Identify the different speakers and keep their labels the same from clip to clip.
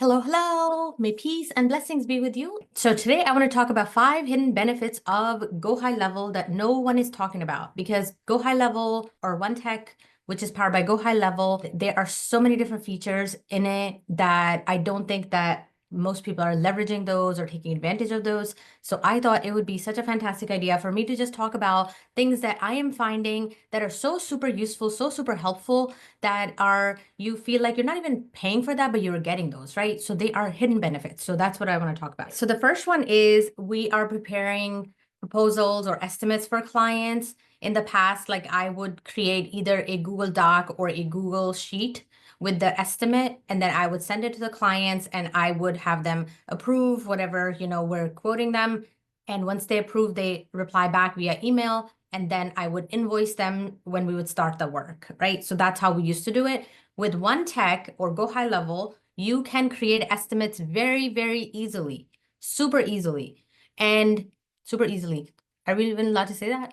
Speaker 1: Hello, hello. May peace and blessings be with you. So today I want to talk about 5 hidden benefits of GoHighLevel that no one is talking about, because GoHighLevel or OneTech, which is powered by GoHighLevel, there are so many different features in it that I don't think that most people are leveraging those or taking advantage of those. So I thought it would be such a fantastic idea for me to just talk about things that I am finding that are so super useful, so super helpful, that are, you feel like you're not even paying for that, but you're getting those, right? So they are hidden benefits. So that's what I want to talk about. So the first one is we are preparing proposals or estimates for clients. In the past, like I would create either a Google Doc or a Google Sheet with the estimate, and then I would send it to the clients and I would have them approve whatever, we're quoting them. And once they approve, they reply back via email, and then I would invoice them when we would start the work, right? So that's how we used to do it. With OneTech or GoHighLevel, you can create estimates very, very easily, super easily, and super easily. Are we even allowed to say that?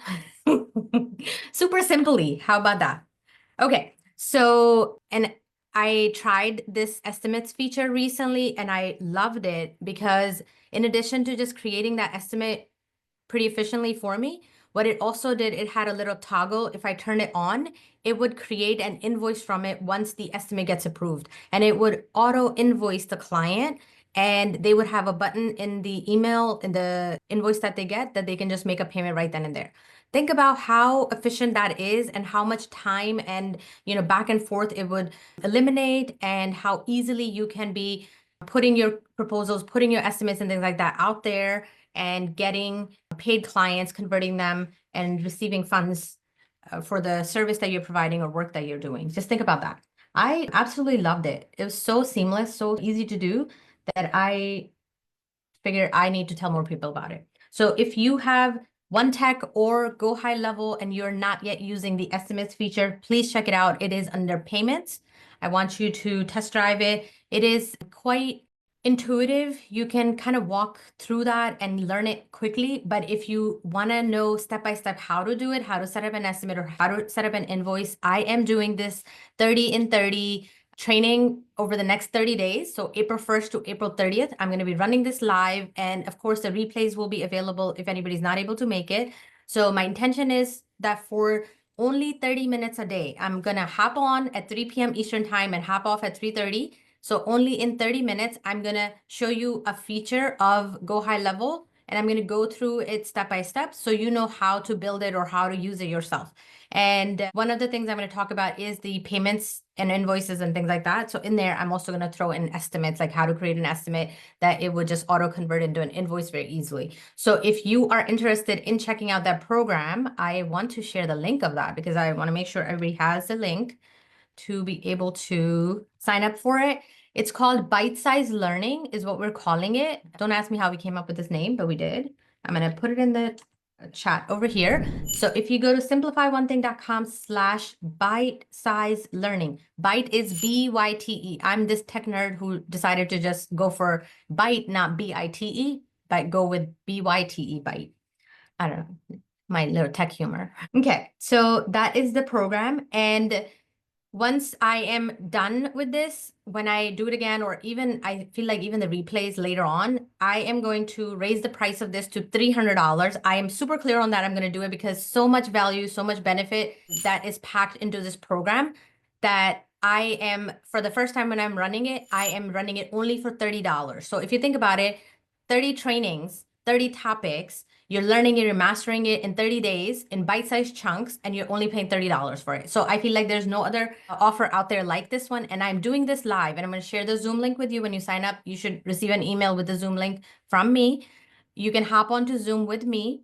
Speaker 1: Super simply. How about that? Okay, so, and I tried this estimates feature recently and I loved it because in addition to just creating that estimate pretty efficiently for me, what it also did, it had a little toggle. If I turn it on, it would create an invoice from it once the estimate gets approved, and it would auto invoice the client, and they would have a button in the email, in the invoice that they get, that they can just make a payment right then and there. Think about how efficient that is and how much time and, back and forth it would eliminate, and how easily you can be putting your proposals, putting your estimates and things like that out there, and getting paid clients, converting them, and receiving funds for the service that you're providing or work that you're doing. Just think about that. I absolutely loved it. It was so seamless, so easy to do, that I figured I need to tell more people about it. So if you have OneTech or GoHighLevel and you're not yet using the estimates feature, please check it out. It is under payments. I want you to test drive it. It is quite intuitive. You can kind of walk through that and learn it quickly. But if you want to know step by step how to do it, how to set up an estimate or how to set up an invoice, I am doing this 30 in 30 training over the next 30 days. So April 1st to April 30th, I'm going to be running this live. And of course, the replays will be available if anybody's not able to make it. So my intention is that for only 30 minutes a day, I'm going to hop on at 3 p.m. Eastern time and hop off at 3:30. So only in 30 minutes, I'm going to show you a feature of GoHighLevel, and I'm going to go through it step by step so you know how to build it or how to use it yourself. And one of the things I'm going to talk about is the payments and invoices and things like that. So in there, I'm also going to throw in estimates, like how to create an estimate that it would just auto convert into an invoice very easily. So if you are interested in checking out that program, I want to share the link of that because I want to make sure everybody has the link to be able to sign up for it. It's called Bite-Size Learning is what we're calling it. Don't ask me how we came up with this name, but we did. I'm going to put it in the chat over here. So if you go to simplifyonething.com/bite-size learning, Byte is B-Y-T-E. I'm this tech nerd who decided to just go for Byte, not B-I-T-E, but go with B-Y-T-E, Byte. I don't know, my little tech humor. Okay, so that is the program. And once I am done with this, when I do it again, or even I feel like even the replays later on, I am going to raise the price of this to $300. I am super clear on that. I'm going to do it because so much value, so much benefit that is packed into this program, that I am, for the first time when I'm running it, I am running it only for $30. So if you think about it, 30 trainings, 30 topics, you're learning it, you're mastering it in 30 days in bite-sized chunks, and you're only paying $30 for it. So I feel like there's no other offer out there like this one. And I'm doing this live, and I'm going to share the Zoom link with you. When you sign up, you should receive an email with the Zoom link from me. You can hop onto Zoom with me,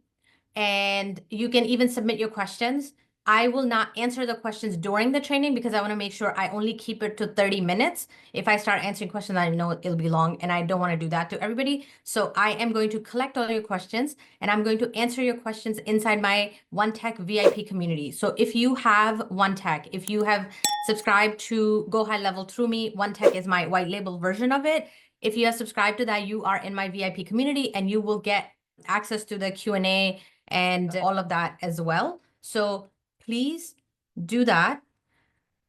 Speaker 1: and you can even submit your questions. I will not answer the questions during the training because I want to make sure I only keep it to 30 minutes. If I start answering questions, I know it'll be long, and I don't want to do that to everybody. So I am going to collect all your questions, and I'm going to answer your questions inside my OneTech VIP community. So if you have OneTech, if you have subscribed to GoHighLevel through me, OneTech is my white label version of it. If you have subscribed to that, you are in my VIP community, and you will get access to the Q&A and all of that as well. So please do that.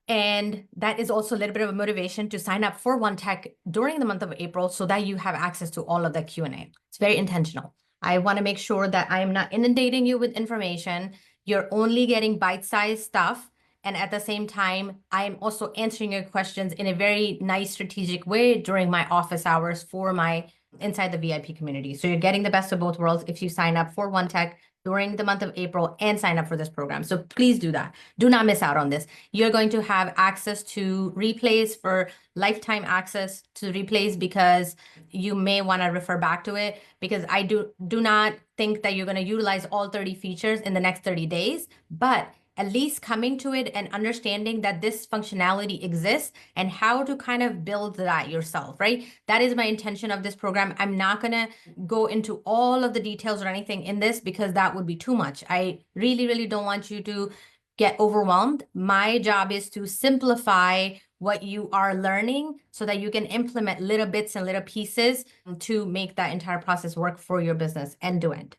Speaker 1: And that is also a little bit of a motivation to sign up for OneTech during the month of April so that you have access to all of the Q&A. It's very intentional. I want to make sure that I am not inundating you with information. You're only getting bite-sized stuff. And at the same time, I'm also answering your questions in a very nice strategic way during my office hours for my inside the VIP community. So you're getting the best of both worlds if you sign up for OneTech during the month of April and sign up for this program. So please do that. Do not miss out on this. You're going to have access to replays for lifetime access to replays because you may want to refer back to it, because I do not think that you're going to utilize all 30 features in the next 30 days, but at least coming to it and understanding that this functionality exists and how to kind of build that yourself, right? That is my intention of this program. I'm not going to go into all of the details or anything in this because that would be too much. I really, really don't want you to get overwhelmed. My job is to simplify what you are learning so that you can implement little bits and little pieces to make that entire process work for your business end to end.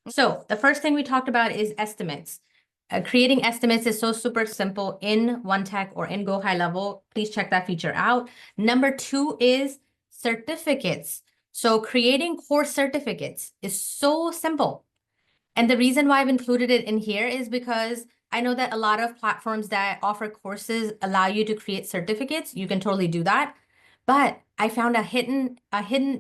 Speaker 1: So the first thing we talked about is estimates. Creating estimates is so super simple in OneTech or in GoHighLevel. Please check that feature out. Number 2 is certificates. So creating course certificates is so simple. And the reason why I've included it in here is because I know that a lot of platforms that offer courses allow you to create certificates. You can totally do that. But I found a hidden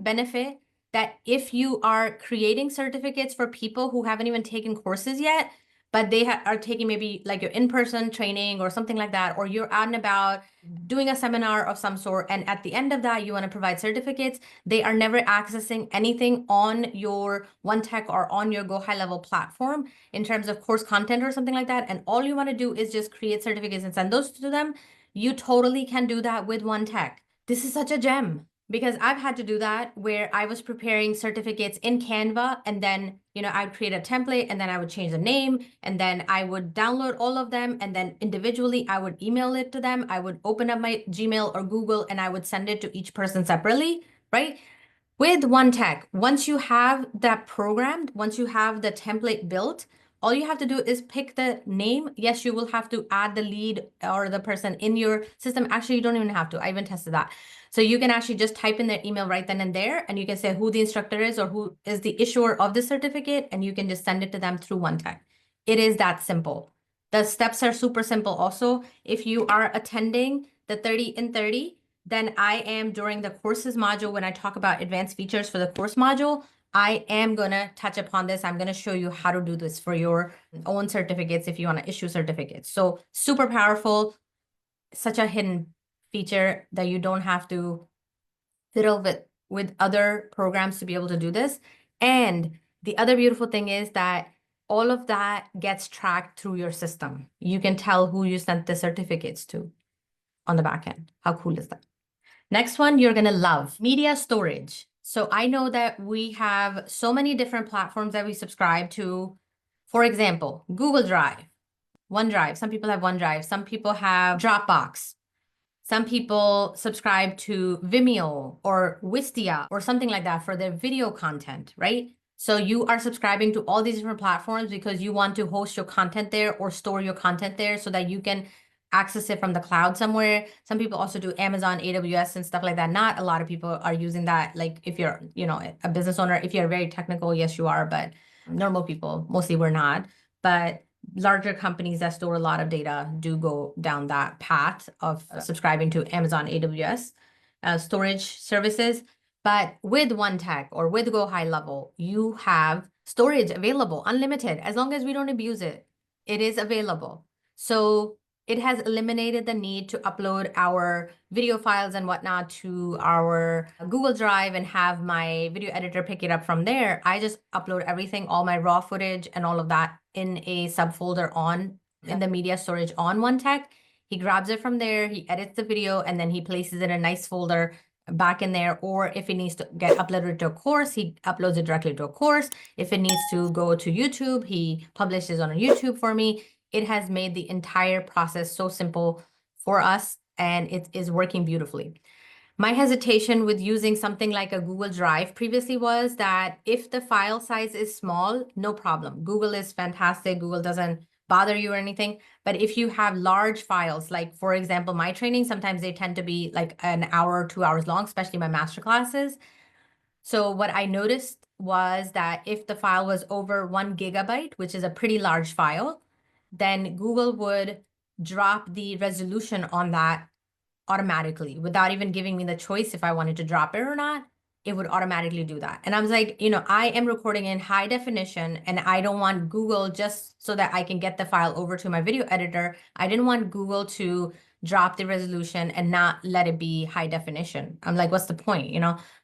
Speaker 1: benefit that if you are creating certificates for people who haven't even taken courses yet, but they are taking maybe like your in-person training or something like that, or you're out and about doing a seminar of some sort, and at the end of that, you want to provide certificates, they are never accessing anything on your OneTech or on your GoHighLevel platform in terms of course content or something like that, and all you want to do is just create certificates and send those to them. You totally can do that with OneTech. This is such a gem because I've had to do that where I was preparing certificates in Canva, and then, I'd create a template and then I would change the name and then I would download all of them. And then individually, I would email it to them. I would open up my Gmail or Google and I would send it to each person separately, right? With OneTech, once you have that programmed, once you have the template built, all you have to do is pick the name. Yes, you will have to add the lead or the person in your system. Actually, you don't even have to. I even tested that. So you can actually just type in their email right then and there, and you can say who the instructor is or who is the issuer of the certificate, and you can just send it to them through OneTech. It is that simple. The steps are super simple also. If you are attending the 30 in 30, then I am during the courses module, when I talk about advanced features for the course module, I am going to touch upon this. I'm going to show you how to do this for your own certificates if you want to issue certificates. So super powerful, such a hidden feature that you don't have to fiddle with other programs to be able to do this. And the other beautiful thing is that all of that gets tracked through your system. You can tell who you sent the certificates to on the back end. How cool is that? Next one, you're going to love media storage. So I know that we have so many different platforms that we subscribe to. For example, Google Drive, OneDrive. Some people have OneDrive. Some people have Dropbox. Some people subscribe to Vimeo or Wistia or something like that for their video content, right? So you are subscribing to all these different platforms because you want to host your content there or store your content there so that you can access it from the cloud somewhere. Some people also do Amazon, AWS and stuff like that. Not a lot of people are using that. Like if you're, a business owner, if you're very technical, yes, you are, but normal people, mostly we're not. But larger companies that store a lot of data do go down that path of subscribing to Amazon, AWS storage services. But with OneTech or with GoHighLevel, you have storage available, unlimited, as long as we don't abuse it. It is available. So it has eliminated the need to upload our video files and whatnot to our Google Drive and have my video editor pick it up from there. I just upload everything, all my raw footage and all of that in a subfolder in the media storage on OneTech. He grabs it from there, he edits the video, and then he places it in a nice folder back in there. Or if it needs to get uploaded to a course, he uploads it directly to a course. If it needs to go to YouTube, he publishes on YouTube for me. It has made the entire process so simple for us, and it is working beautifully. My hesitation with using something like a Google Drive previously was that if the file size is small, no problem. Google is fantastic. Google doesn't bother you or anything. But if you have large files, like for example, my training, sometimes they tend to be like an hour or 2 hours long, especially my master classes. So what I noticed was that if the file was over 1 GB, which is a pretty large file, then Google would drop the resolution on that automatically without even giving me the choice if I wanted to drop it or not. It would automatically do that. And I was like, I am recording in high definition and I don't want Google just so that I can get the file over to my video editor. I didn't want Google to drop the resolution and not let it be high definition. I'm like, what's the point,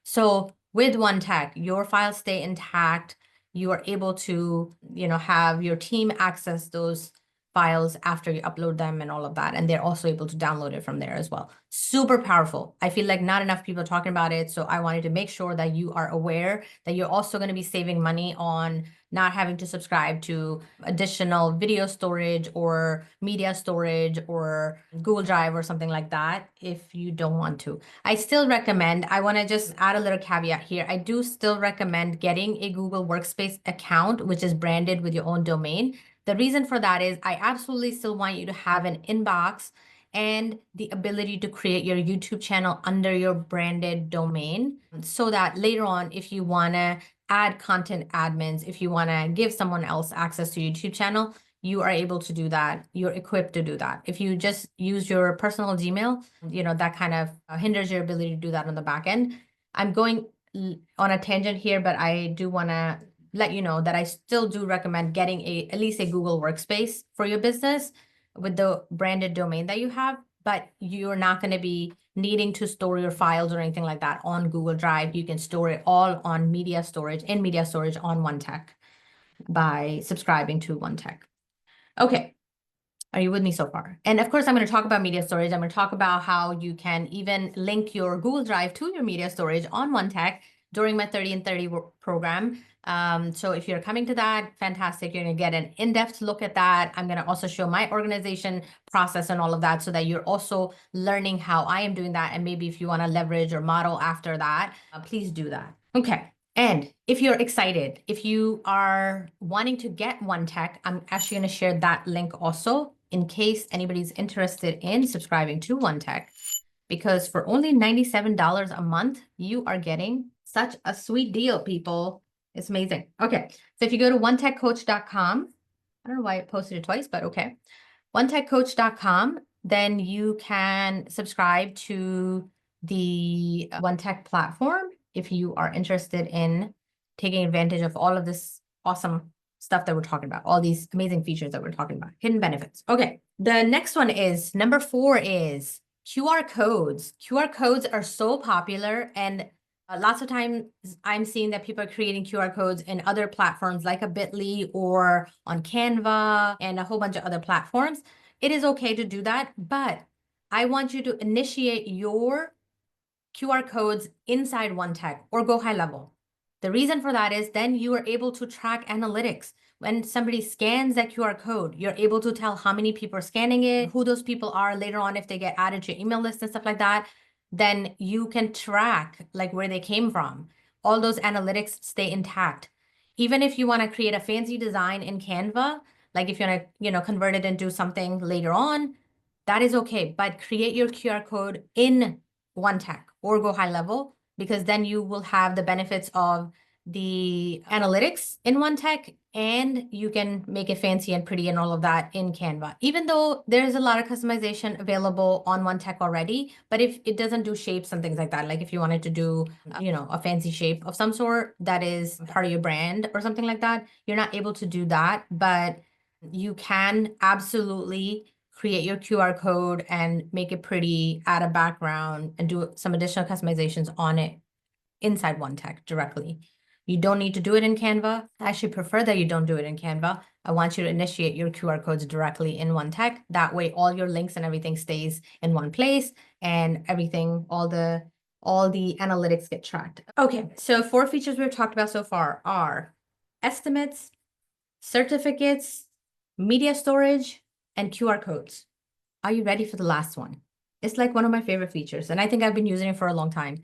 Speaker 1: So with OneTech, your files stay intact. You are able to, have your team access those files after you upload them and all of that. And they're also able to download it from there as well. Super powerful. I feel like not enough people are talking about it. So I wanted to make sure that you are aware that you're also going to be saving money on not having to subscribe to additional video storage or media storage or Google Drive or something like that if you don't want to. I still recommend, I want to just add a little caveat here. I do still recommend getting a Google Workspace account, which is branded with your own domain. The reason for that is I absolutely still want you to have an inbox and the ability to create your YouTube channel under your branded domain so that later on, if you want to add content admins, if you want to give someone else access to your YouTube channel, you are able to do that. You're equipped to do that. If you just use your personal Gmail, that kind of hinders your ability to do that on the back end. I'm going on a tangent here, but I do want to let you know that I still do recommend getting at least a Google Workspace for your business with the branded domain that you have, but you're not going to be needing to store your files or anything like that on Google Drive. You can store it all on media storage on OneTech by subscribing to OneTech. Okay. Are you with me so far? And of course, I'm going to talk about media storage. I'm going to talk about how you can even link your Google Drive to your media storage on OneTech during my 30 and 30 program. So if you're coming to that, fantastic. You're going to get an in-depth look at that. I'm going to also show my organization process and all of that so that you're also learning how I am doing that. And maybe if you want to leverage or model after that, please do that. Okay. And if you're excited, if you are wanting to get OneTech, I'm actually going to share that link also in case anybody's interested in subscribing to OneTech, because for only $97 a month, you are getting such a sweet deal, people. It's amazing. Okay, so if you go to onetechcoach.com, I don't know why I posted it twice, but okay. onetechcoach.com, then you can subscribe to the OneTech platform if you are interested in taking advantage of all of this awesome stuff that we're talking about, all these amazing features that we're talking about, hidden benefits. Okay, the next one is, number 4 is QR codes. QR codes are so popular, and lots of times I'm seeing that people are creating QR codes in other platforms like a Bitly or on Canva and a whole bunch of other platforms. It is okay to do that, but I want you to initiate your QR codes inside OneTech or GoHighLevel. The reason for that is then you are able to track analytics. When somebody scans that QR code, you're able to tell how many people are scanning it, who those people are later on if they get added to your email list and stuff like that. Then you can track like where they came from. All those analytics stay intact. Even if you want to create a fancy design in Canva, like if you want to, convert it into something later on, that is okay. But create your QR code in OneTech or GoHighLevel, because then you will have the benefits of the analytics in OneTech, and you can make it fancy and pretty and all of that in Canva. Even though there's a lot of customization available on OneTech already, but if it doesn't do shapes and things like that, like if you wanted to do, a fancy shape of some sort that is part of your brand or something like that, you're not able to do that, but you can absolutely create your QR code and make it pretty, add a background, and do some additional customizations on it inside OneTech directly. You don't need to do it in Canva. I actually prefer that you don't do it in Canva. I want you to initiate your QR codes directly in OneTech. That way, all your links and everything stays in one place, and everything, all the analytics get tracked. Okay, so 4 features we've talked about so far are estimates, certificates, media storage, and QR codes. Are you ready for the last one? It's like one of my favorite features, and I think I've been using it for a long time.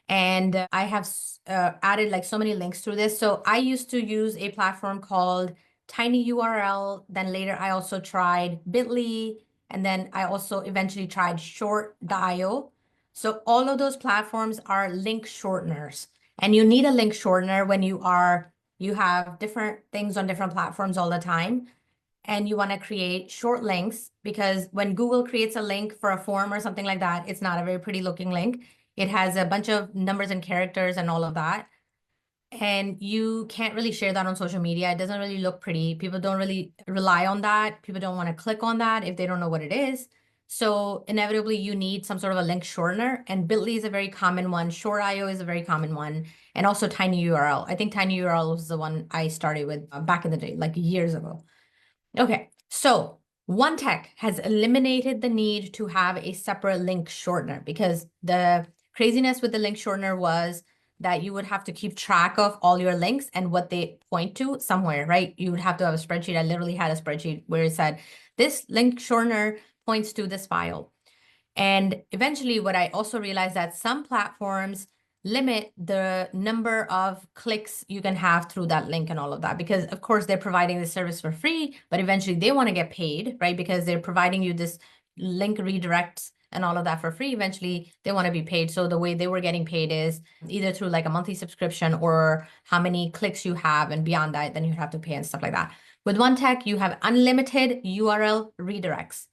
Speaker 1: And I have added like so many links through this. So I used to use a platform called tiny URL. Then later I also tried Bitly. And then I also eventually tried short.io. So all of those platforms are link shorteners. And you need a link shortener when you have different things on different platforms all the time. And you want to create short links, because when Google creates a link for a form or something like that, it's not a very pretty looking link. It has a bunch of numbers and characters and all of that. And you can't really share that on social media. It doesn't really look pretty. People don't really rely on that. People don't want to click on that if they don't know what it is. So inevitably, you need some sort of a link shortener. And Bitly is a very common one. Short.io is a very common one. And also TinyURL. I think TinyURL was the one I started with back in the day, like years ago. Okay, so OneTech has eliminated the need to have a separate link shortener, because the craziness with the link shortener was that you would have to keep track of all your links and what they point to somewhere, right? You would have to have a spreadsheet. I literally had a spreadsheet where it said, this link shortener points to this file. And eventually what I also realized that some platforms limit the number of clicks you can have through that link and all of that, because of course they're providing the service for free, but eventually they want to get paid, right? Because they're providing you this link redirects and all of that for free. Eventually they want to be paid. So the way they were getting paid is either through like a monthly subscription or how many clicks you have, and beyond that, then you have to pay and stuff like that. With OneTech, you have unlimited URL redirects.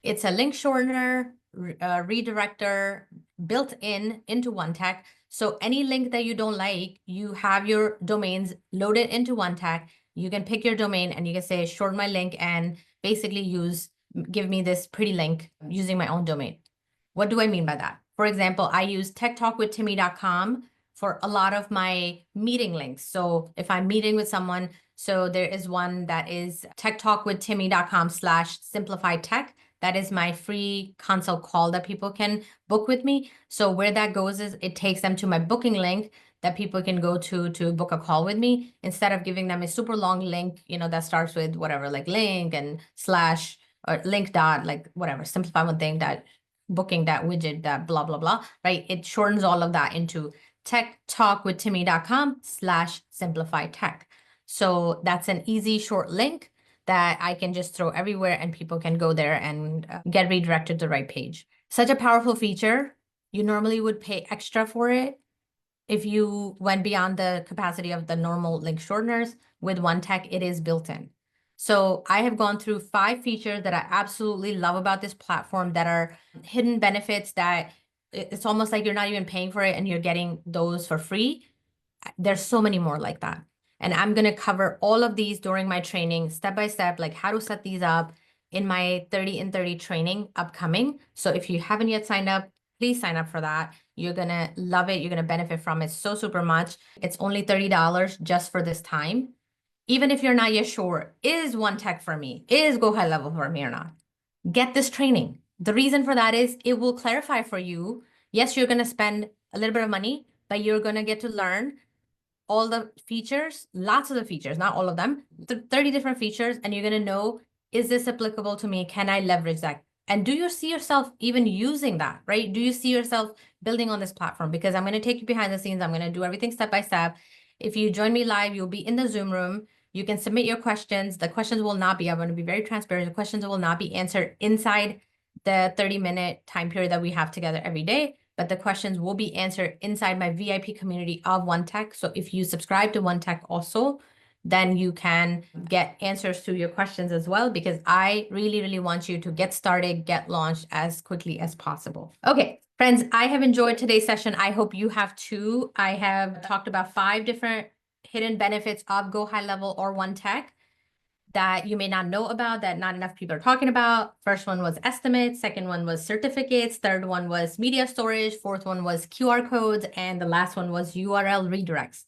Speaker 1: It's a link shortener, redirector built into OneTech. So any link that you don't like, you have your domains loaded into OneTech. You can pick your domain and you can say, shorten my link and basically give me this pretty link using my own domain. What do I mean by that? For example, I use techtalkwithtimmie.com for a lot of my meeting links. So if I'm meeting with someone, so there is one that is techtalkwithtimmie.com/simplifiedtech. That is my free consult call that people can book with me. So where that goes is it takes them to my booking link that people can go to book a call with me, instead of giving them a super long link, that starts with whatever, like link and slash or link dot, like whatever, simplify one thing, that booking, that widget, that blah, blah, blah, right? It shortens all of that into techtalkwithtimmie.com/simplifiedtech. So that's an easy short link that I can just throw everywhere and people can go there and get redirected to the right page. Such a powerful feature. You normally would pay extra for it if you went beyond the capacity of the normal link shorteners. With OneTech, it is built in. So I have gone through 5 features that I absolutely love about this platform that are hidden benefits that it's almost like you're not even paying for it and you're getting those for free. There's so many more like that. And I'm going to cover all of these during my training, step by step, like how to set these up in my 30 in 30 training upcoming. So if you haven't yet signed up, please sign up for that. You're going to love it. You're going to benefit from it so super much. It's only $30 just for this time. Even if you're not yet sure, is OneTech for me? Is GoHighLevel for me or not? Get this training. The reason for that is it will clarify for you. Yes, you're going to spend a little bit of money, but you're going to get to learn all the features, lots of the features, not all of them, 30 different features, and you're going to know, is this applicable to me? Can I leverage that? And do you see yourself even using that, right? Do you see yourself building on this platform? Because I'm going to take you behind the scenes. I'm going to do everything step by step. If you join me live, you'll be in the Zoom room. You can submit your questions. The questions will not be, I'm going to be very transparent. The questions will not be answered inside the 30-minute time period that we have together every day, but the questions will be answered inside my VIP community of OneTech. So if you subscribe to OneTech also, then you can get answers to your questions as well, because I really, really want you to get started, get launched as quickly as possible. Okay, friends, I have enjoyed today's session. I hope you have too. I have talked about 5 different hidden benefits of GoHighLevel or OneTech that you may not know about, that not enough people are talking about. First one was estimates. Second one was certificates. Third one was media storage. Fourth one was QR codes. And the last one was URL redirects.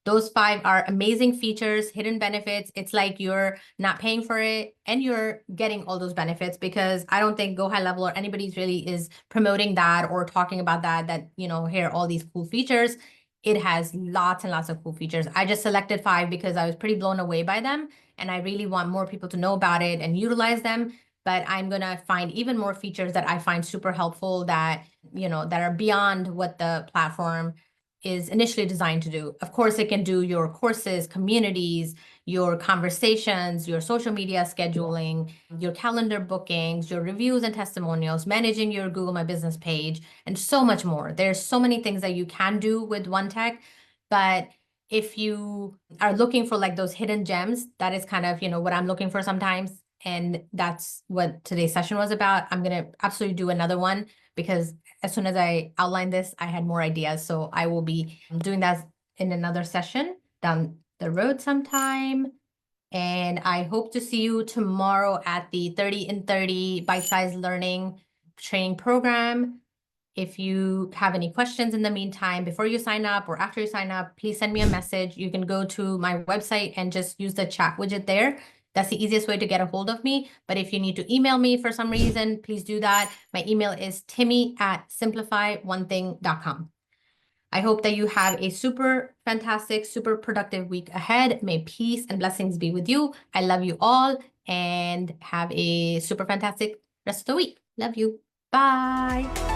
Speaker 1: Those 5 are amazing features, hidden benefits. It's like you're not paying for it and you're getting all those benefits, because I don't think GoHighLevel or anybody's really is promoting that or talking about that, here are all these cool features. It has lots and lots of cool features. I just selected 5 because I was pretty blown away by them. And I really want more people to know about it and utilize them. But I'm going to find even more features that I find super helpful that, that are beyond what the platform is initially designed to do. Of course, it can do your courses, communities, your conversations, your social media scheduling, your calendar bookings, your reviews and testimonials, managing your Google My Business page, and so much more. There's so many things that you can do with OneTech, but if you are looking for like those hidden gems, that is kind of, what I'm looking for sometimes. And that's what today's session was about. I'm going to absolutely do another one because as soon as I outlined this, I had more ideas. So I will be doing that in another session down the road sometime. And I hope to see you tomorrow at the 30 in 30 bite-sized learning training program. If you have any questions in the meantime, before you sign up or after you sign up, please send me a message. You can go to my website and just use the chat widget there. That's the easiest way to get a hold of me. But if you need to email me for some reason, please do that. My email is timmie@simplifyonething.com. I hope that you have a super fantastic, super productive week ahead. May peace and blessings be with you. I love you all and have a super fantastic rest of the week. Love you. Bye.